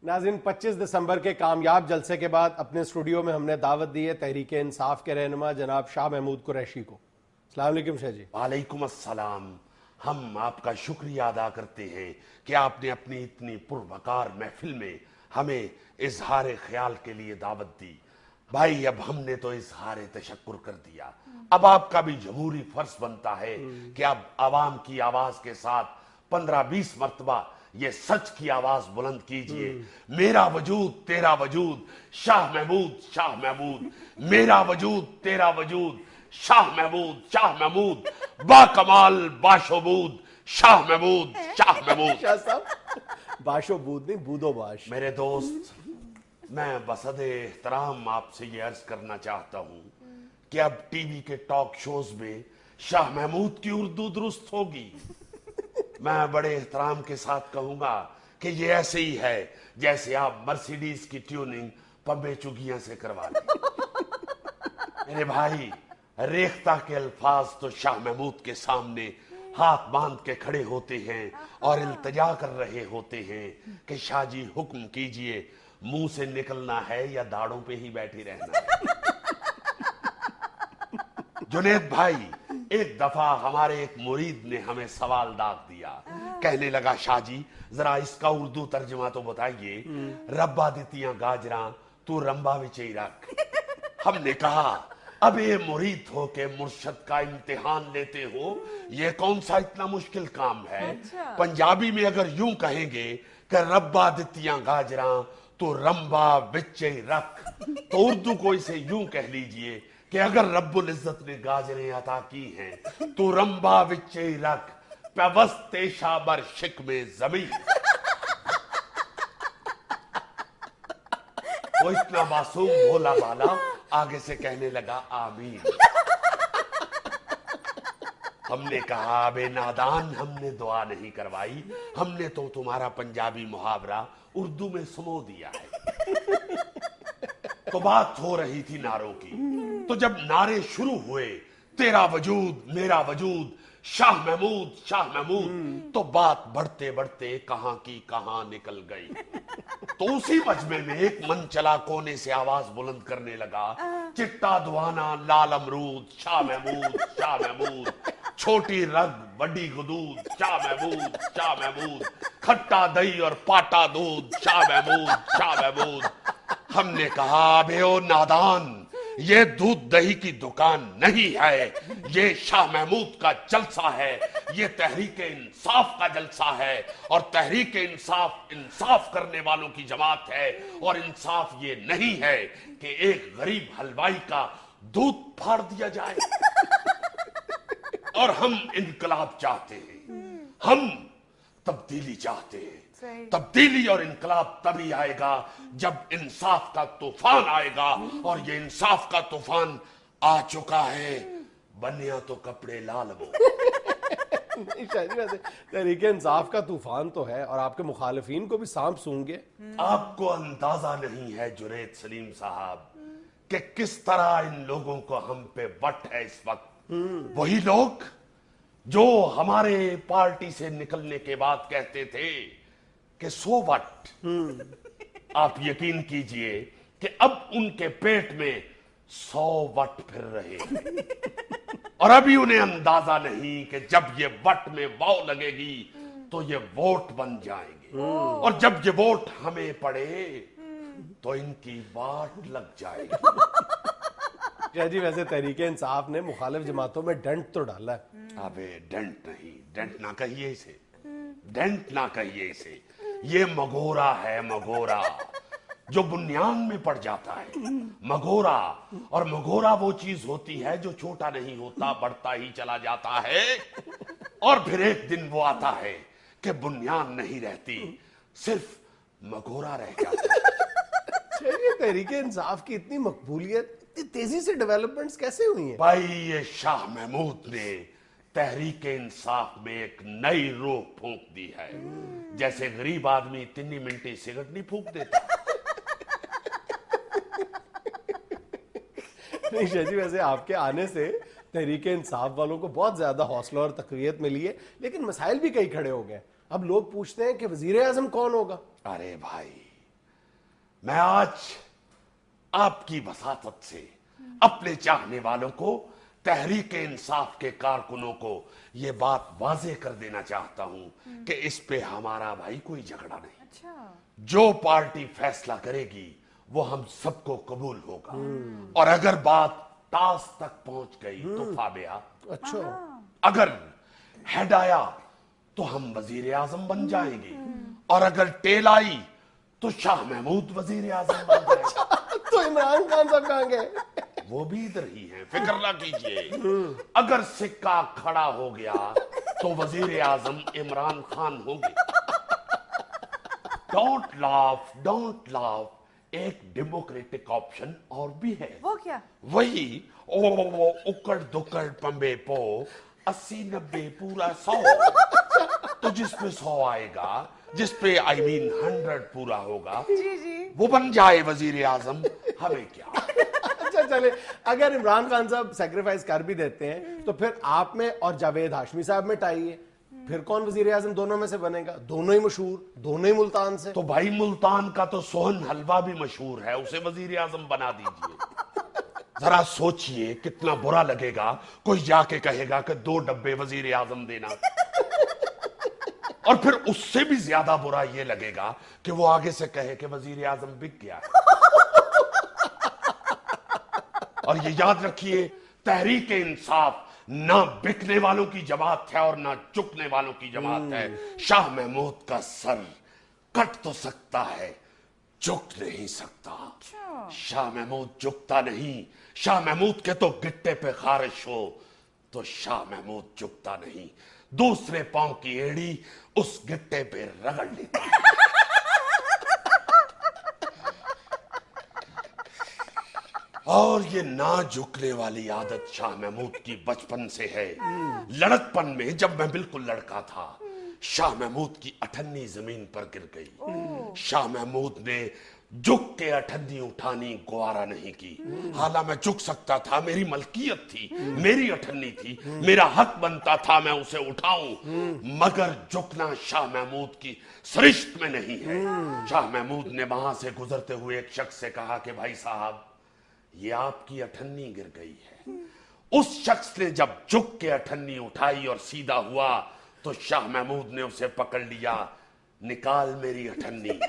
ناظرین 25 دسمبر کے کامیاب جلسے کے بعد اپنے اسٹوڈیو میں ہم نے دعوت دی ہے تحریک انصاف کے رہنما جناب شاہ محمود قریشی کو. السلام علیکم شاہ جی. وعلیکم السلام. ہم آپ کا شکریہ ادا کرتے ہیں کہ آپ نے اپنی اتنی پروقار محفل میں ہمیں اظہار خیال کے لیے دعوت دی. بھائی اب ہم نے تو اظہار تشکر کر دیا, اب آپ کا بھی جمہوری فرض بنتا ہے کہ اب عوام کی آواز کے ساتھ 15-20 مرتبہ یہ سچ کی آواز بلند کیجئے. میرا وجود تیرا وجود شاہ محمود شاہ محمود, میرا وجود تیرا وجود شاہ محمود شاہ محمود, با کمال باشعبود شاہ محمود شاہ محمود. شاہ صاحب باشعبود نہیں بودو باش. میرے دوست, میں بصد احترام آپ سے یہ عرض کرنا چاہتا ہوں کہ اب ٹی وی کے ٹاک شوز میں شاہ محمود کی اردو درست ہوگی. میں بڑے احترام کے ساتھ کہوں گا کہ یہ ایسے ہی ہے جیسے آپ مرسیڈیز کی ٹیوننگ پمبے چگیاں سے کروا لیں. میرے بھائی, ریختہ کے الفاظ تو شاہ محمود کے سامنے ہاتھ باندھ کے کھڑے ہوتے ہیں اور التجا کر رہے ہوتے ہیں کہ شاہ جی حکم کیجئے, منہ سے نکلنا ہے یا داڑوں پہ ہی بیٹھی رہنا ہے. جنید بھائی, ایک دفعہ ہمارے ایک مرید نے ہمیں سوال داغ دیا, کہنے لگا شاہ جی ذرا اس کا اردو ترجمہ تو بتائیے, ربا دیتیاں گاجراں تو رمبا وچے رکھ. ہم نے کہا اب یہ مرید ہو کے مرشد کا امتحان لیتے ہو, یہ کون سا اتنا مشکل کام ہے. پنجابی میں اگر یوں کہیں گے کہ ربا دیتیاں گاجراں تو رمبا وچے رکھ, تو اردو کو اسے یوں کہہ لیجئے کہ اگر رب العزت نے گاجریں عطا کی ہیں تو رمبا وچے رکھ, پیوست شابر شکم زمین. وہ اتنا معصوم بھولا بالا آگے سے کہنے لگا آمین. ہم نے کہا بے نادان, ہم نے دعا نہیں کروائی, ہم نے تو تمہارا پنجابی محاورہ اردو میں سمو دیا ہے. تو بات ہو رہی تھی نعروں کی, تو جب نعرے شروع ہوئے تیرا وجود میرا وجود شاہ محمود شاہ محمود, تو بات بڑھتے بڑھتے کہاں کی کہاں نکل گئی. تو اسی مجمع میں ایک من چلا کونے سے آواز بلند کرنے لگا, چٹا دوانا لال امرود شاہ محمود شاہ محمود, چھوٹی رگ بڑی غدود شاہ محمود شاہ محمود, کھٹا دہی اور پاٹا دودھ شاہ محمود شاہ محمود. ہم نے کہا بے او نادان, یہ دودھ دہی کی دکان نہیں ہے, یہ شاہ محمود کا جلسہ ہے, یہ تحریک انصاف کا جلسہ ہے, اور تحریک انصاف انصاف کرنے والوں کی جماعت ہے, اور انصاف یہ نہیں ہے کہ ایک غریب حلوائی کا دودھ پھاڑ دیا جائے. اور ہم انقلاب چاہتے ہیں, ہم تبدیلی چاہتے ہیں. تبدیلی اور انقلاب تبھی آئے گا جب انصاف کا طوفان آئے گا, اور یہ انصاف کا طوفان آ چکا ہے, بنیا تو کپڑے لال وہ. تحریک انصاف کا طوفان تو ہے, اور آپ کے مخالفین کو بھی سانپ سونگ گے. آپ کو اندازہ نہیں ہے جنید سلیم صاحب کہ کس طرح ان لوگوں کو ہم پہ وٹ ہے اس وقت. وہی لوگ جو ہمارے پارٹی سے نکلنے کے بعد کہتے تھے کہ سو وٹ, آپ یقین کیجئے کہ اب ان کے پیٹ میں 100 وٹ پھر رہے ہیں, اور ابھی انہیں اندازہ نہیں کہ جب یہ وٹ میں واؤ لگے گی تو یہ ووٹ بن جائیں گے, اور جب یہ ووٹ ہمیں پڑے تو ان کی واٹ لگ جائے گی. جی ویسے تحریک انصاف نے مخالف جماعتوں میں ڈنٹ تو ڈالا ہے. ابے ڈنٹ نہیں, ڈنٹ نہ کہیے اسے, ڈنٹ نہ کہیے اسے, یہ مگورا ہے, مگورا جو بنیان میں پڑ جاتا ہے. مگورا, اور مگورا وہ چیز ہوتی ہے جو چھوٹا نہیں ہوتا, بڑھتا ہی چلا جاتا ہے, اور پھر ایک دن وہ آتا ہے کہ بنیان نہیں رہتی, صرف مگورا رہ جاتا ہے. تحریک انصاف کی اتنی مقبولیت, اتنی تیزی سے ڈیولپمنٹس کیسے ہوئی ہیں؟ بھائی یہ شاہ محمود نے تحریک انصاف میں ایک نئی روح پھونک دی ہے, جیسے غریب آدمی 3 منٹی سگرٹ نہیں پھونک دیتا. نہیں شاہ جی, ویسے آپ کے آنے سے تحریک انصاف والوں کو بہت زیادہ حوصلہ اور تقویت ملی ہے, لیکن مسائل بھی کئی کھڑے ہو گئے. اب لوگ پوچھتے ہیں کہ وزیر اعظم کون ہوگا. ارے بھائی, میں آج آپ کی وساطت سے اپنے چاہنے والوں کو، تحریک انصاف کے کارکنوں کو یہ بات واضح کر دینا چاہتا ہوں کہ اس پہ ہمارا بھائی کوئی جھگڑا نہیں. جو پارٹی فیصلہ کرے گی وہ ہم سب کو قبول ہوگا، اور اگر بات ٹاس تک پہنچ گئی تو فابیا، اچھا اگر ہیڈ آیا تو ہم وزیر اعظم بن جائیں گے، اور اگر ٹیل آئی تو شاہ محمود وزیر اعظم بن جائیں گے. تو عمران خان صاحب کہاں گئے؟ وہ بھی ادھر ہی ہیں، فکر نہ کیجئے. اگر سکہ کھڑا ہو گیا تو وزیر اعظم عمران خان ہوں گے. ڈونٹ لاف ایک ڈیموکریٹک آپشن اور بھی ہے. وہ کیا؟ وہی اکڑ دکڑ پمبے پو 80 90 پورا 100. تو جس پہ 100 آئے گا، جس پہ 100 پورا ہوگا، وہ بن جائے وزیر اعظم. ہمیں کیا. اچھا چلے، اگر عمران خان صاحب سیکریفائز کر بھی دیتے ہیں تو پھر آپ میں اور جاوید ہاشمی صاحب میں ٹائی ہے، پھر کون وزیر اعظم دونوں میں سے بنے گا؟ دونوں ہی مشہور، دونوں ہی ملتان سے. تو بھائی ملتان کا تو سوہن حلوہ بھی مشہور ہے، اسے وزیر اعظم بنا دیجئے. ذرا سوچئے کتنا برا لگے گا کوئی جا کے کہے گا کہ 2 ڈبے وزیر اعظم دینا. اور پھر اس سے بھی زیادہ برا یہ لگے گا کہ وہ آگے سے کہے کہ وزیر اعظم بک گیا. اور یہ یاد رکھیے، تحریک انصاف نہ بکنے والوں کی جماعت ہے اور نہ چکنے والوں کی جماعت ہے. شاہ محمود کا سر کٹ تو سکتا ہے، جھک نہیں سکتا. شاہ محمود جھکتا نہیں. شاہ محمود کے تو گٹے پہ خارش ہو تو شاہ محمود جھکتا نہیں. دوسرے پاؤں کی ایڑی اس گٹے پہ رگڑ لیتا ہے. اور یہ نہ جھکنے والی عادت شاہ محمود کی بچپن سے ہے. لڑکپن میں جب میں بالکل لڑکا تھا، شاہ محمود کی اٹھنی زمین پر گر گئی. شاہ محمود نے جھک کے اٹھنی اٹھانی گوارا نہیں کی. حالانکہ میں جھک سکتا تھا، میری ملکیت تھی، میری اٹھنی تھی، میرا حق بنتا تھا میں اسے اٹھاؤں. مگر جھکنا شاہ محمود کی سرشت میں نہیں ہے. شاہ محمود نے وہاں سے گزرتے ہوئے ایک شخص سے کہا کہ بھائی صاحب، یہ آپ کی اٹھنی گر گئی ہے. اس شخص نے جب جھک کے اٹھنی اٹھائی اور سیدھا ہوا تو شاہ محمود نے اسے پکڑ لیا. نکال میری اٹھنی.